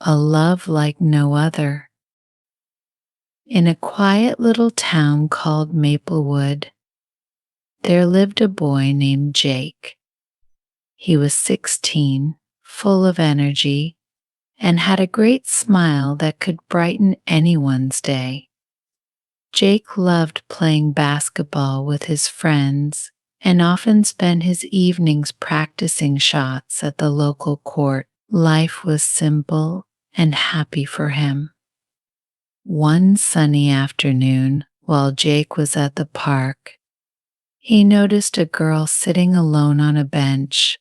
a love like no other. In a quiet little town called Maplewood, there lived a boy named Jake. He was 16, full of energy, and had a great smile that could brighten anyone's day. Jake loved playing basketball with his friends and often spent his evenings practicing shots at the local court. Life was simple and happy for him. One sunny afternoon, while Jake was at the park, he noticed a girl sitting alone on a bench.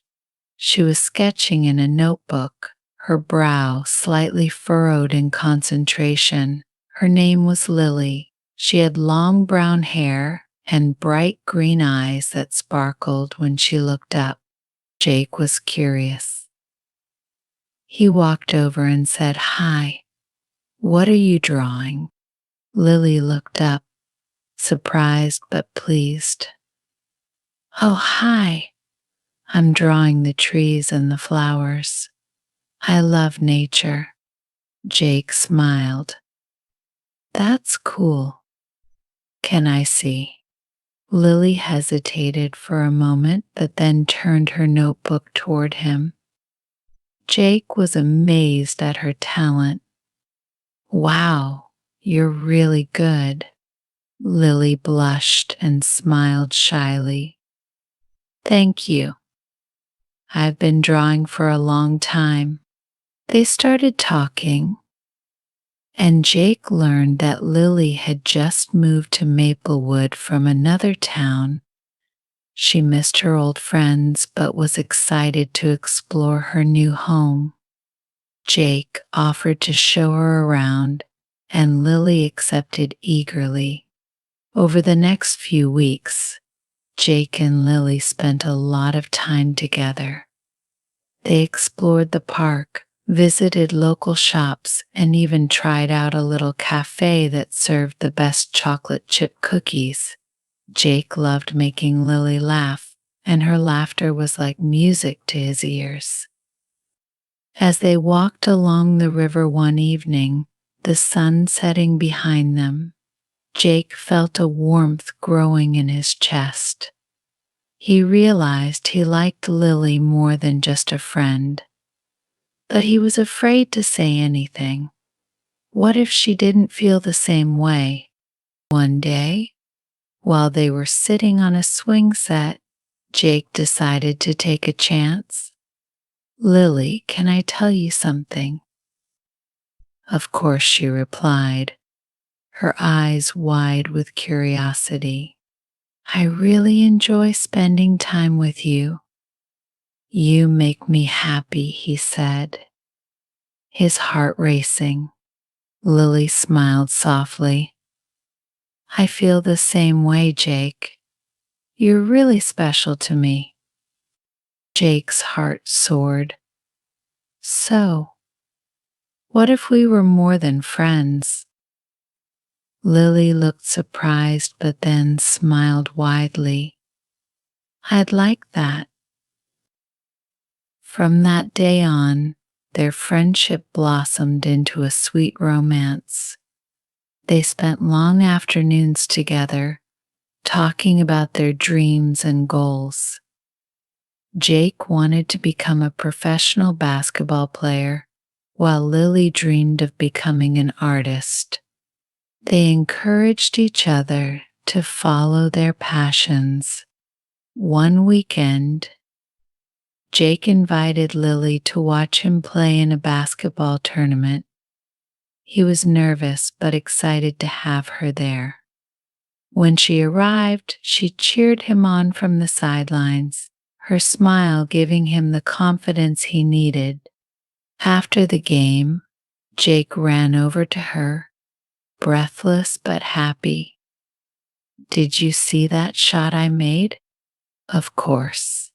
She was sketching in a notebook, her brow slightly furrowed in concentration. Her name was Lily. She had long brown hair and bright green eyes that sparkled when she looked up. Jake was curious. He walked over and said, "Hi, what are you drawing?" Lily looked up, surprised but pleased. "Oh, hi. I'm drawing the trees and the flowers. I love nature." Jake smiled. "That's cool. Can I see?" Lily hesitated for a moment but then turned her notebook toward him. Jake was amazed at her talent. "Wow, you're really good." Lily blushed and smiled shyly. "Thank you. I've been drawing for a long time." They started talking, and Jake learned that Lily had just moved to Maplewood from another town. She missed her old friends but was excited to explore her new home. Jake offered to show her around, and Lily accepted eagerly. Over the next few weeks, Jake and Lily spent a lot of time together. They explored the park, visited local shops, and even tried out a little cafe that served the best chocolate chip cookies. Jake loved making Lily laugh, and her laughter was like music to his ears. As they walked along the river one evening, the sun setting behind them, Jake felt a warmth growing in his chest. He realized he liked Lily more than just a friend, but he was afraid to say anything. What if she didn't feel the same way? One day, while they were sitting on a swing set, Jake decided to take a chance. "Lily, can I tell you something?" "Of course," she replied, her eyes wide with curiosity. "I really enjoy spending time with you." "You make me happy," he said, his heart racing. Lily smiled softly. "I feel the same way, Jake. You're really special to me." Jake's heart soared. "So, what if we were more than friends?" Lily looked surprised but then smiled widely. "I'd like that." From that day on, their friendship blossomed into a sweet romance. They spent long afternoons together, talking about their dreams and goals. Jake wanted to become a professional basketball player, while Lily dreamed of becoming an artist. They encouraged each other to follow their passions. One weekend, Jake invited Lily to watch him play in a basketball tournament. He was nervous but excited to have her there. When she arrived, she cheered him on from the sidelines, her smile giving him the confidence he needed. After the game, Jake ran over to her, breathless but happy. "Did you see that shot I made?" "Of course."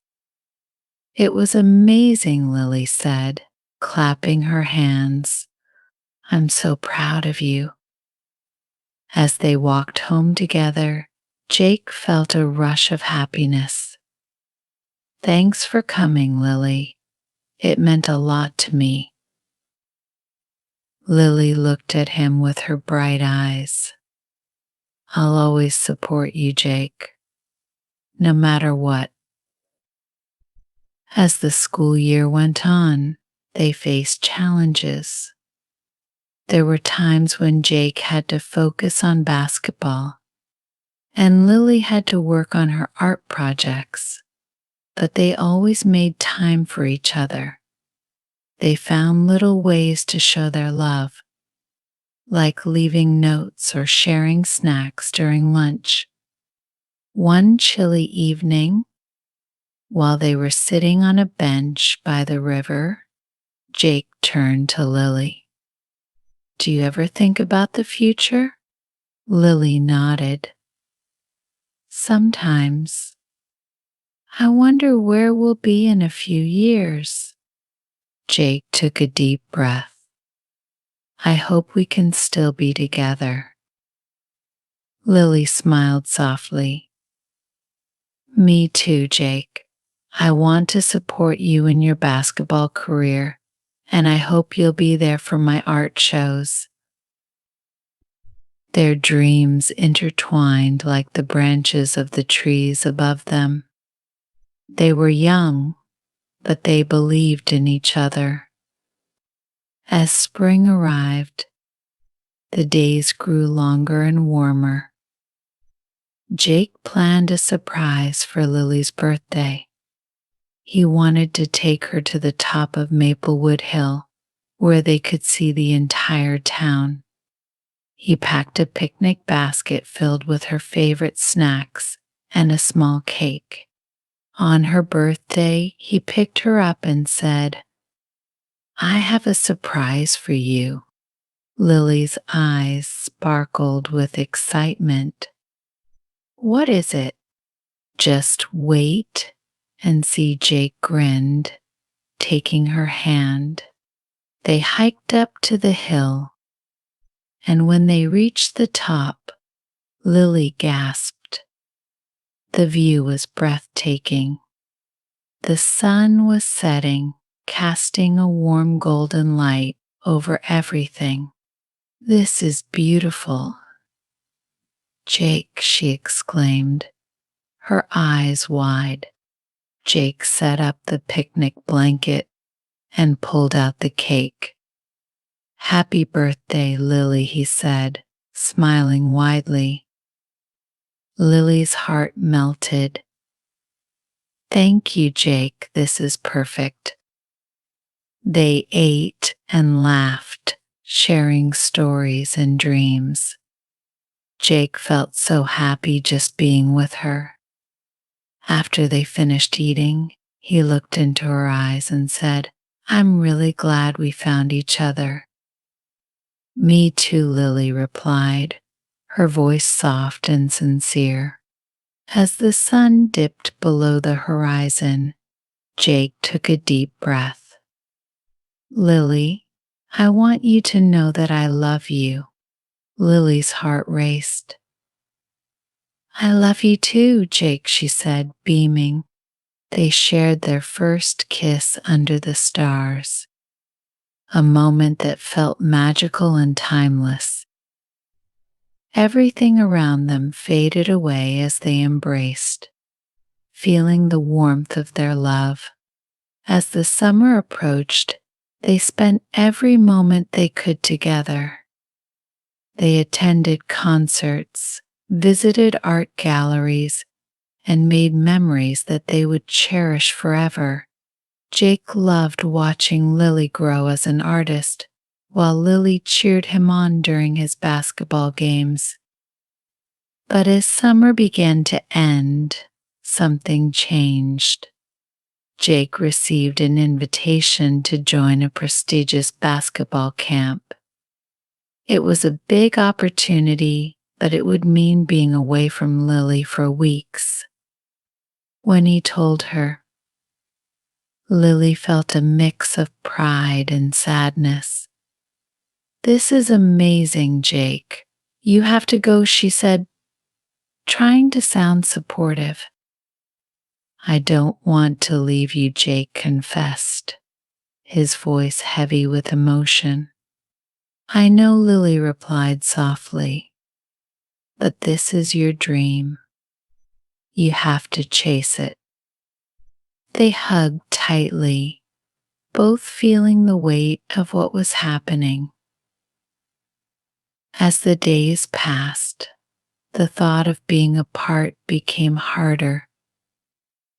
"It was amazing," Lily said, clapping her hands. "I'm so proud of you." As they walked home together, Jake felt a rush of happiness. "Thanks for coming, Lily. It meant a lot to me." Lily looked at him with her bright eyes. I'll always support you, Jake, no matter what. As the school year went on, they faced challenges. There were times when Jake had to focus on basketball and Lily had to work on her art projects, but they always made time for each other. They found little ways to show their love, like leaving notes or sharing snacks during lunch. One chilly evening, while they were sitting on a bench by the river, Jake turned to Lily. Do you ever think about the future? Lily nodded. Sometimes. I wonder where we'll be in a few years. Jake took a deep breath. I hope we can still be together. Lily smiled softly. Me too, Jake. I want to support you in your basketball career, and I hope you'll be there for my art shows. Their dreams intertwined like the branches of the trees above them. They were young, but they believed in each other. As spring arrived, the days grew longer and warmer. Jake planned a surprise for Lily's birthday. He wanted to take her to the top of Maplewood Hill, where they could see the entire town. He packed a picnic basket filled with her favorite snacks and a small cake. On her birthday, he picked her up and said, I have a surprise for you. Lily's eyes sparkled with excitement. What is it? Just wait and see, Jake grinned, taking her hand. They hiked up to the hill, and when they reached the top, Lily gasped. The view was breathtaking. The sun was setting, casting a warm golden light over everything. This is beautiful. Jake, she exclaimed, her eyes wide. Jake set up the picnic blanket and pulled out the cake. Happy birthday, Lily, he said, smiling widely. Lily's heart melted. Thank you, Jake, this is perfect. They ate and laughed, sharing stories and dreams. Jake felt so happy just being with her. After they finished eating, he looked into her eyes and said, I'm really glad we found each other. Me too, Lily replied, her voice soft and sincere. As the sun dipped below the horizon, Jake took a deep breath. Lily, I want you to know that I love you. Lily's heart raced. I love you too, Jake, she said, beaming. They shared their first kiss under the stars, a moment that felt magical and timeless. Everything around them faded away as they embraced, feeling the warmth of their love. As the summer approached, they spent every moment they could together. They attended concerts, visited art galleries, and made memories that they would cherish forever. Jake loved watching Lily grow as an artist, while Lily cheered him on during his basketball games. But as summer began to end, something changed. Jake received an invitation to join a prestigious basketball camp. It was a big opportunity, but it would mean being away from Lily for weeks. When he told her, Lily felt a mix of pride and sadness. This is amazing, Jake. You have to go, she said, trying to sound supportive. I don't want to leave you, Jake confessed, his voice heavy with emotion. I know, Lily replied softly, but this is your dream. You have to chase it. They hugged tightly, both feeling the weight of what was happening. As the days passed, the thought of being apart became harder.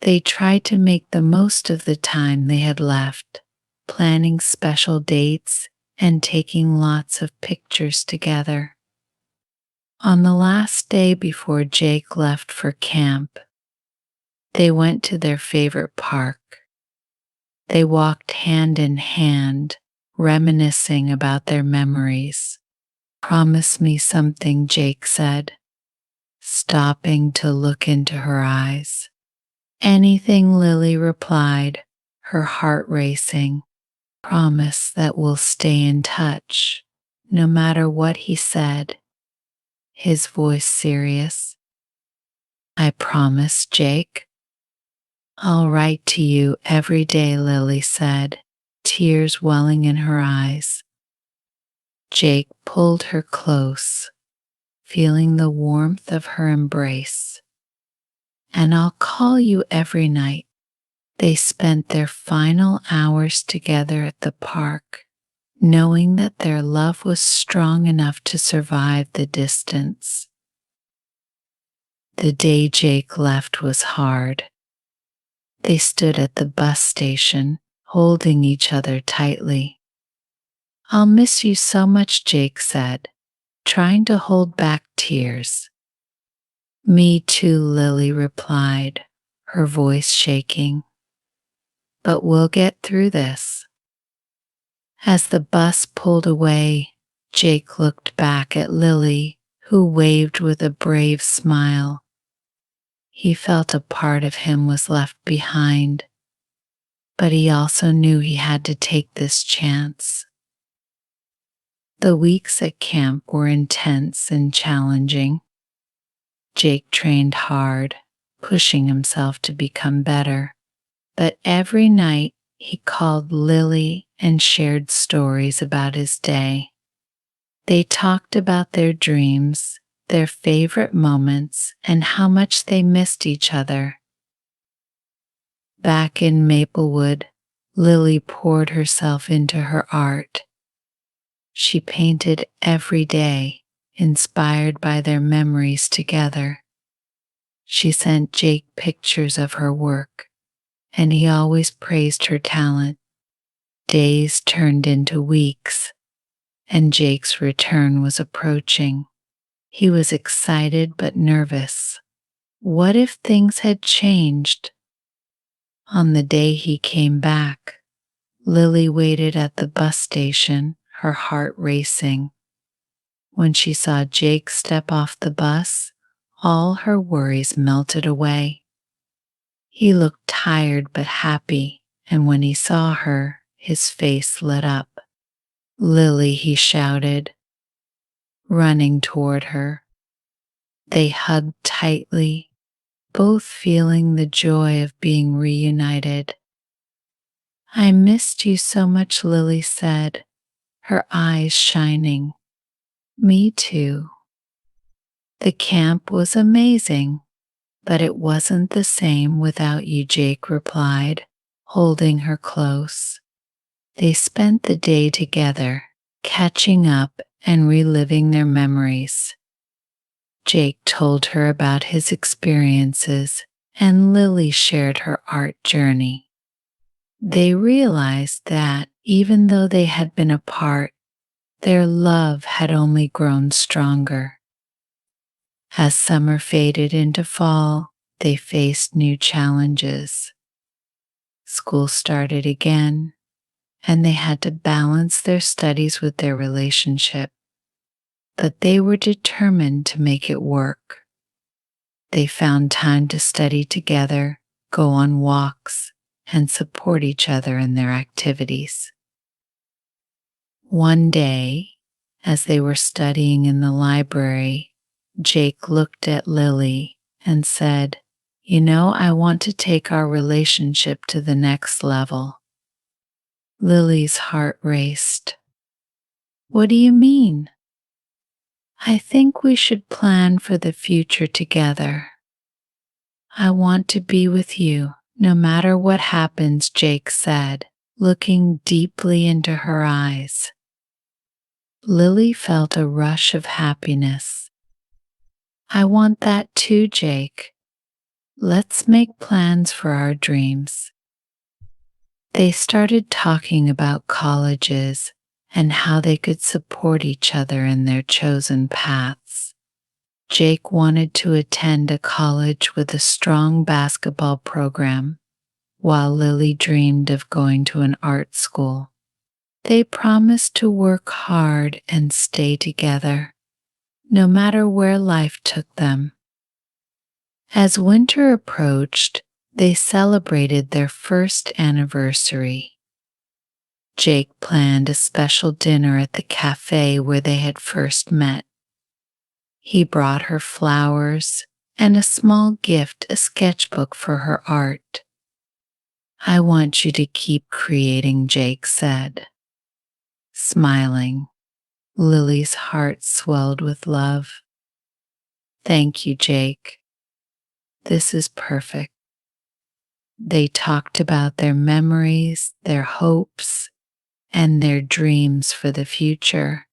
They tried to make the most of the time they had left, planning special dates and taking lots of pictures together. On the last day before Jake left for camp, they went to their favorite park. They walked hand in hand, reminiscing about their memories. Promise me something, Jake said, stopping to look into her eyes. Anything, Lily replied, her heart racing. Promise that we'll stay in touch, no matter what he said, his voice serious. I promise, Jake. I'll write to you every day, Lily said, tears welling in her eyes. Jake pulled her close, feeling the warmth of her embrace. And I'll call you every night. They spent their final hours together at the park, knowing that their love was strong enough to survive the distance. The day Jake left was hard. They stood at the bus station, holding each other tightly. I'll miss you so much, Jake said, trying to hold back tears. Me too, Lily replied, her voice shaking. But we'll get through this. As the bus pulled away, Jake looked back at Lily, who waved with a brave smile. He felt a part of him was left behind, but he also knew he had to take this chance. The weeks at camp were intense and challenging. Jake trained hard, pushing himself to become better, but every night he called Lily and shared stories about his day. They talked about their dreams, their favorite moments, and how much they missed each other. Back in Maplewood, Lily poured herself into her art. She painted every day, inspired by their memories together. She sent Jake pictures of her work, and he always praised her talent. Days turned into weeks, and Jake's return was approaching. He was excited but nervous. What if things had changed? On the day he came back, Lily waited at the bus station, her heart racing. When she saw Jake step off the bus, all her worries melted away. He looked tired but happy, and when he saw her, his face lit up. Lily, he shouted, running toward her. They hugged tightly, both feeling the joy of being reunited. I missed you so much, Lily said, her eyes shining. Me too. The camp was amazing, but it wasn't the same without you, Jake replied, holding her close. They spent the day together, catching up and reliving their memories. Jake told her about his experiences, and Lily shared her art journey. They realized that even though they had been apart, their love had only grown stronger. As summer faded into fall, they faced new challenges. School started again, and they had to balance their studies with their relationship. But they were determined to make it work. They found time to study together, go on walks, and support each other in their activities. One day, as they were studying in the library, Jake looked at Lily and said, "You know, I want to take our relationship to the next level." Lily's heart raced. What do you mean? I think we should plan for the future together. I want to be with you no matter what happens, Jake said, looking deeply into her eyes. Lily felt a rush of happiness. I want that too, Jake. Let's make plans for our dreams. They started talking about colleges and how they could support each other in their chosen paths. Jake wanted to attend a college with a strong basketball program, while Lily dreamed of going to an art school. They promised to work hard and stay together, no matter where life took them. As winter approached, they celebrated their first anniversary. Jake planned a special dinner at the cafe where they had first met. He brought her flowers and a small gift, a sketchbook for her art. I want you to keep creating, Jake said. Smiling, Lily's heart swelled with love. Thank you, Jake. This is perfect. They talked about their memories, their hopes, and their dreams for the future.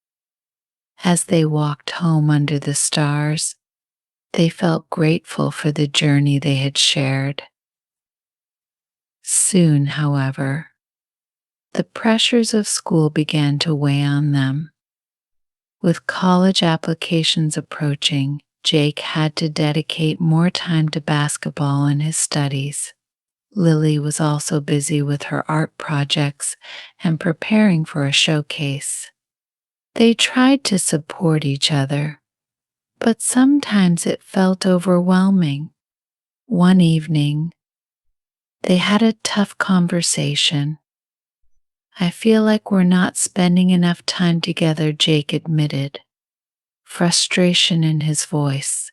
As they walked home under the stars, they felt grateful for the journey they had shared. Soon, however, the pressures of school began to weigh on them. With college applications approaching, Jake had to dedicate more time to basketball and his studies. Lily was also busy with her art projects and preparing for a showcase. They tried to support each other, but sometimes it felt overwhelming. One evening, they had a tough conversation. I feel like we're not spending enough time together, Jake admitted, frustration in his voice.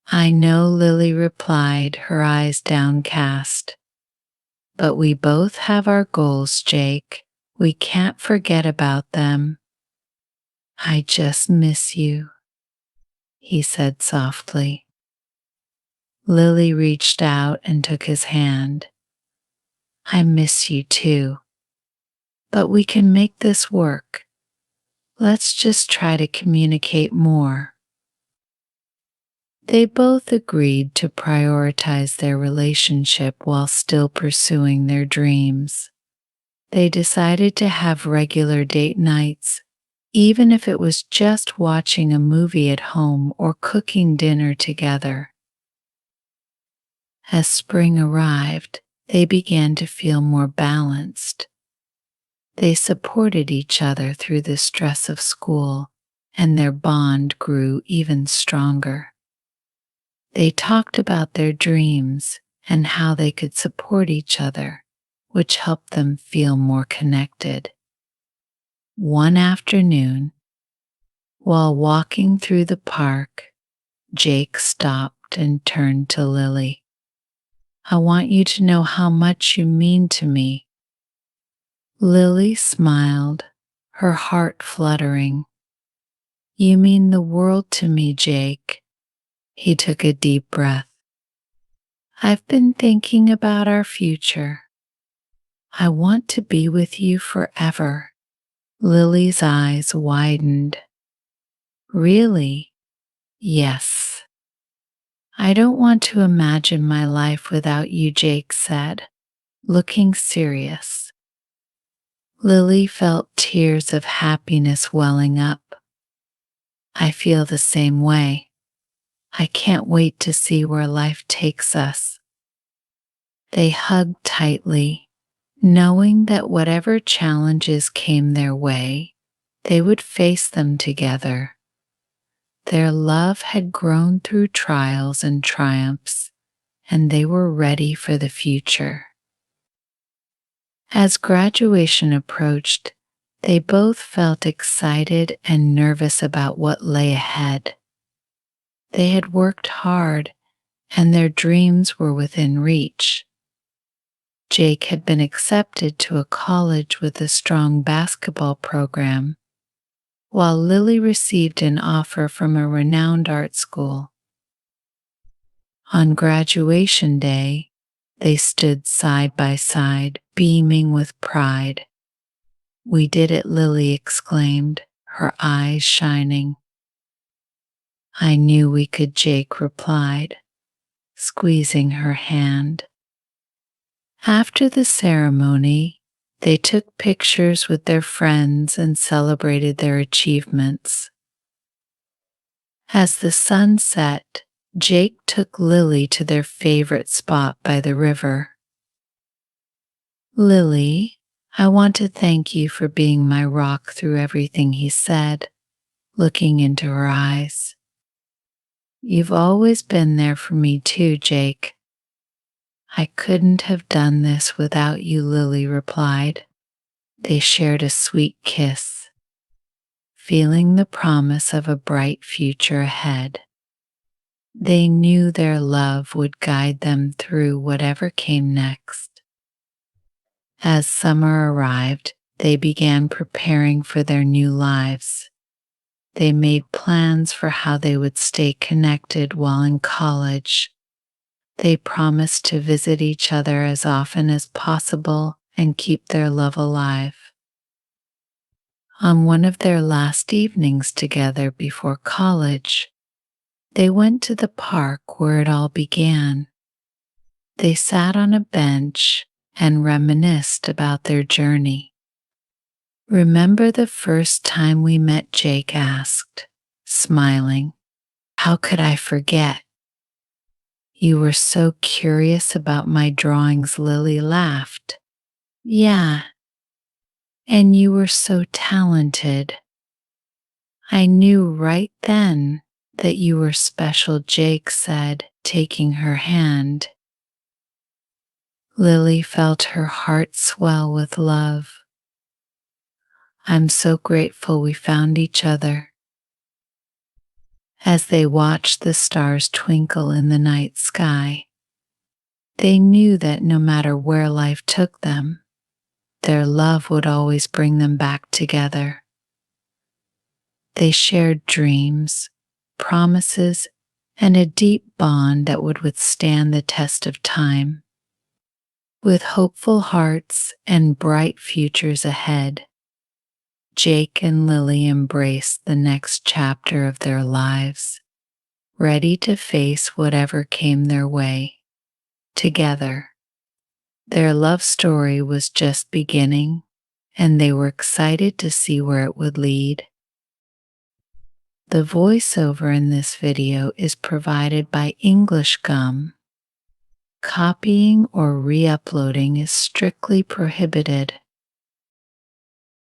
I know, Lily replied, her eyes downcast. But we both have our goals, Jake. We can't forget about them. I just miss you, he said softly. Lily reached out and took his hand. I miss you too. But we can make this work. Let's just try to communicate more. They both agreed to prioritize their relationship while still pursuing their dreams. They decided to have regular date nights, even if it was just watching a movie at home or cooking dinner together. As spring arrived, they began to feel more balanced. They supported each other through the stress of school, and their bond grew even stronger. They talked about their dreams and how they could support each other, which helped them feel more connected. One afternoon, while walking through the park, Jake stopped and turned to Lily. I want you to know how much you mean to me. Lily smiled, her heart fluttering. You mean the world to me, Jake. He took a deep breath. I've been thinking about our future. I want to be with you forever. Lily's eyes widened. Really? Yes. I don't want to imagine my life without you, Jake said, looking serious. Lily felt tears of happiness welling up. I feel the same way. I can't wait to see where life takes us. They hugged tightly, knowing that whatever challenges came their way, they would face them together. Their love had grown through trials and triumphs, and they were ready for the future. As graduation approached, they both felt excited and nervous about what lay ahead. They had worked hard, and their dreams were within reach. Jake had been accepted to a college with a strong basketball program, while Lily received an offer from a renowned art school. On graduation day, they stood side by side, beaming with pride. "We did it," Lily exclaimed, her eyes shining. "I knew we could," Jake replied, squeezing her hand. After the ceremony, they took pictures with their friends and celebrated their achievements. As the sun set, Jake took Lily to their favorite spot by the river. "Lily, I want to thank you for being my rock through everything," he said, looking into her eyes. "You've always been there for me too, Jake." "I couldn't have done this without you," Lily replied. They shared a sweet kiss, feeling the promise of a bright future ahead. They knew their love would guide them through whatever came next. As summer arrived, they began preparing for their new lives. They made plans for how they would stay connected while in college. They promised to visit each other as often as possible and keep their love alive. On one of their last evenings together before college, they went to the park where it all began. They sat on a bench and reminisced about their journey. "Remember the first time we met?" Jake asked, smiling. "How could I forget?" "You were so curious about my drawings," Lily laughed. "Yeah, and you were so talented. I knew right then that you were special," Jake said, taking her hand. Lily felt her heart swell with love. "I'm so grateful we found each other." As they watched the stars twinkle in the night sky, they knew that no matter where life took them, their love would always bring them back together. They shared dreams, promises, and a deep bond that would withstand the test of time. With hopeful hearts and bright futures ahead, Jake and Lily embraced the next chapter of their lives, ready to face whatever came their way. Together, their love story was just beginning, and they were excited to see where it would lead. The voiceover in this video is provided by English Gum. Copying or re-uploading is strictly prohibited.